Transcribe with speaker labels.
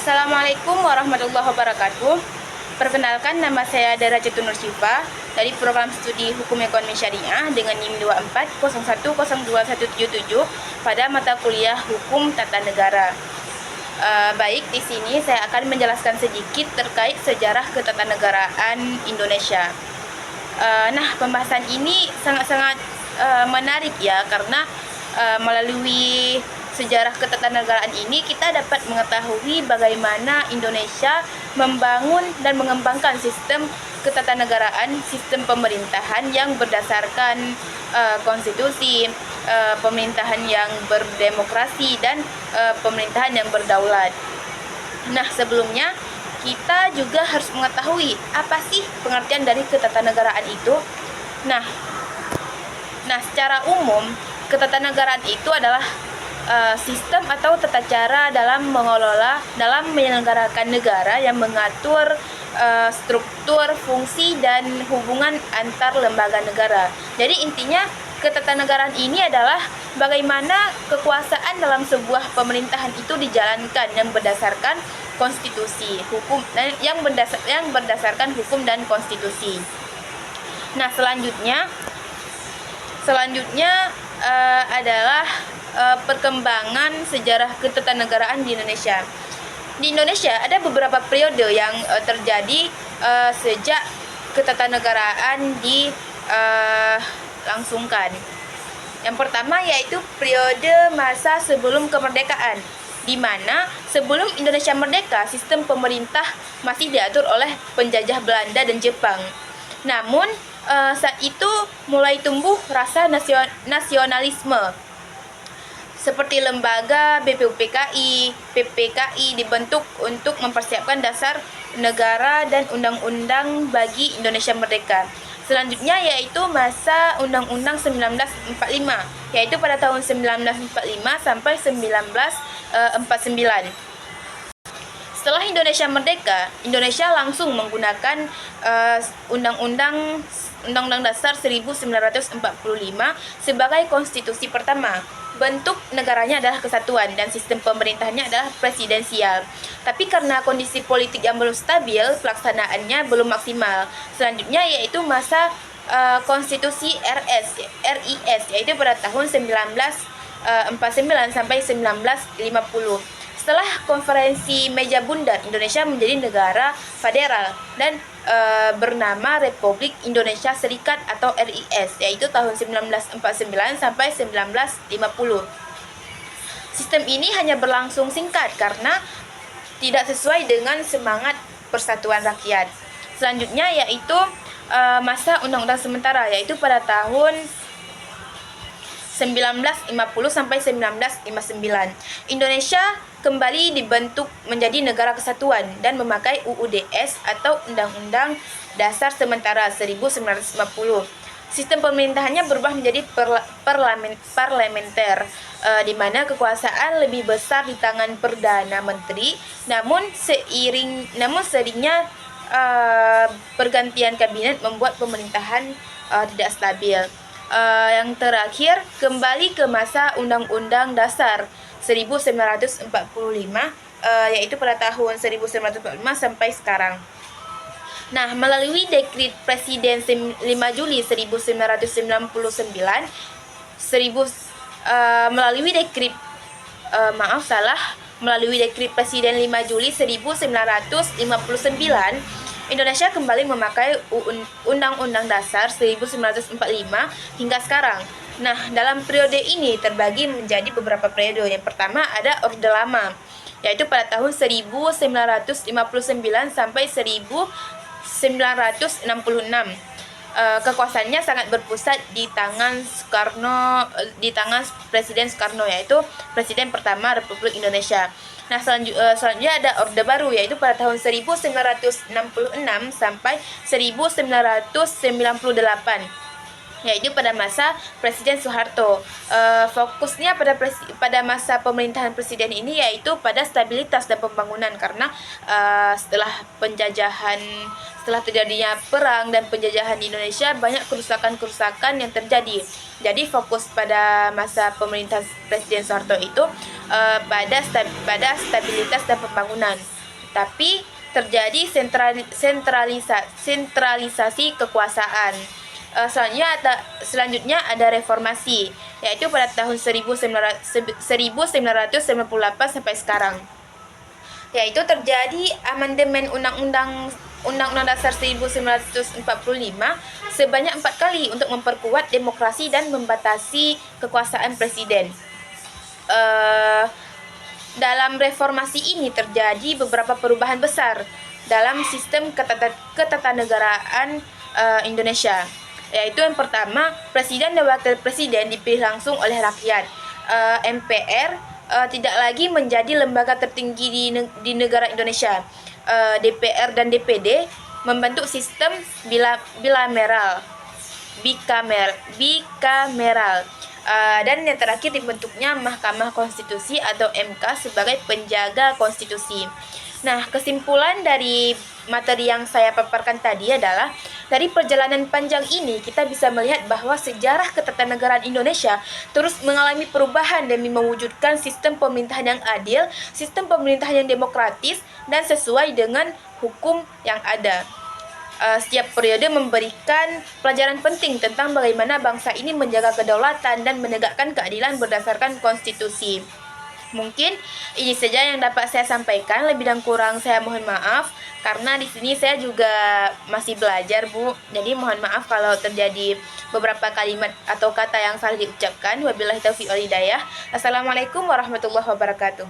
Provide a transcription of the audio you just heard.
Speaker 1: Assalamualaikum warahmatullahi wabarakatuh. Perkenalkan, nama saya Dara Cetunur Syifa dari program studi Hukum Ekonomi Syariah dengan NIM 24010217 pada mata kuliah Hukum Tata Negara. Baik, di sini saya akan menjelaskan sedikit terkait sejarah ketatanegaraan Indonesia. Nah, pembahasan ini sangat-sangat menarik ya, karena melalui sejarah ketatanegaraan ini kita dapat mengetahui bagaimana Indonesia membangun dan mengembangkan sistem ketatanegaraan, sistem pemerintahan yang berdasarkan konstitusi, pemerintahan yang berdemokrasi, dan pemerintahan yang berdaulat. Nah, sebelumnya kita juga harus mengetahui apa sih pengertian dari ketatanegaraan itu. Nah, secara umum ketatanegaraan itu adalah sistem atau tata cara dalam menyelenggarakan negara yang mengatur struktur, fungsi, dan hubungan antar lembaga negara. Jadi intinya ketatanegaraan ini adalah bagaimana kekuasaan dalam sebuah pemerintahan itu dijalankan yang berdasarkan konstitusi, hukum, dan yang berdasarkan hukum dan konstitusi. Nah, selanjutnya adalah perkembangan sejarah ketatanegaraan di Indonesia. Di Indonesia ada beberapa periode yang terjadi sejak ketatanegaraan dilangsungkan. Yang pertama yaitu periode masa sebelum kemerdekaan, di mana sebelum Indonesia merdeka, sistem pemerintah masih diatur oleh penjajah Belanda dan Jepang. Namun saat itu mulai tumbuh rasa nasionalisme. Seperti lembaga BPUPKI, PPKI dibentuk untuk mempersiapkan dasar negara dan undang-undang bagi Indonesia merdeka. Selanjutnya yaitu masa Undang-Undang 1945, yaitu pada tahun 1945 sampai 1949. Setelah Indonesia merdeka, Indonesia langsung menggunakan Undang-Undang Dasar 1945 sebagai konstitusi pertama. Bentuk negaranya adalah kesatuan dan sistem pemerintahannya adalah presidensial. Tapi karena kondisi politik yang belum stabil, pelaksanaannya belum maksimal. Selanjutnya yaitu masa konstitusi RIS, yaitu pada tahun 1949 sampai 1950. Setelah konferensi Meja Bundar, Indonesia menjadi negara federal dan bernama Republik Indonesia Serikat atau RIS, yaitu tahun 1949 sampai 1950. Sistem ini hanya berlangsung singkat karena tidak sesuai dengan semangat persatuan rakyat. Selanjutnya yaitu masa Undang-Undang Sementara, yaitu pada tahun 1950 sampai 1959. Indonesia kembali dibentuk menjadi negara kesatuan dan memakai UUDS atau Undang-Undang Dasar Sementara 1950. Sistem pemerintahannya berubah menjadi parlementer, di mana kekuasaan lebih besar di tangan Perdana Menteri. Namun seringnya pergantian kabinet membuat pemerintahan tidak stabil. Yang terakhir, kembali ke masa Undang-Undang Dasar 1945, yaitu pada tahun 1945 sampai sekarang. Nah, melalui Dekrit Presiden 5 Juli 1999, melalui Dekrit Presiden 5 Juli 1959, Indonesia kembali memakai Undang-Undang Dasar 1945 hingga sekarang. Nah, dalam periode ini terbagi menjadi beberapa periode. Yang pertama ada Orde Lama, yaitu pada tahun 1959 sampai 1966. Kekuasaannya sangat berpusat di tangan Presiden Soekarno, yaitu Presiden pertama Republik Indonesia. Nah, selanjutnya ada Orde Baru, yaitu pada tahun 1966 sampai 1998, yaitu pada masa Presiden Soeharto. Fokusnya pada masa pemerintahan presiden ini yaitu pada stabilitas dan pembangunan, karena setelah terjadinya perang dan penjajahan di Indonesia, banyak kerusakan yang terjadi. Jadi fokus pada masa pemerintahan Presiden Soeharto itu pada stabilitas dan pembangunan. tapi terjadi sentralisasi kekuasaan. Selanjutnya ada reformasi, yaitu pada tahun 1998 sampai sekarang, yaitu terjadi amandemen Undang-Undang Dasar 1945 sebanyak 4 kali untuk memperkuat demokrasi dan membatasi kekuasaan presiden. Dalam reformasi ini terjadi beberapa perubahan besar dalam sistem ketatanegaraan Indonesia, yaitu yang pertama, presiden dan wakil presiden dipilih langsung oleh rakyat. MPR tidak lagi menjadi lembaga tertinggi di negara Indonesia. DPR dan DPD membentuk sistem bikameral. Dan yang terakhir dibentuknya Mahkamah Konstitusi atau MK sebagai penjaga konstitusi. Nah, kesimpulan dari materi yang saya paparkan tadi adalah, dari perjalanan panjang ini kita bisa melihat bahwa sejarah ketatanegaraan Indonesia terus mengalami perubahan demi mewujudkan sistem pemerintahan yang adil, sistem pemerintahan yang demokratis dan sesuai dengan hukum yang ada. Setiap periode memberikan pelajaran penting tentang bagaimana bangsa ini menjaga kedaulatan dan menegakkan keadilan berdasarkan konstitusi. Mungkin ini saja yang dapat saya sampaikan. Lebih dan kurang saya mohon maaf, karena di sini saya juga masih belajar, Bu. Jadi mohon maaf kalau terjadi beberapa kalimat atau kata yang salah diucapkan. Wabillahi taufiq wal hidayah. Assalamualaikum warahmatullahi wabarakatuh.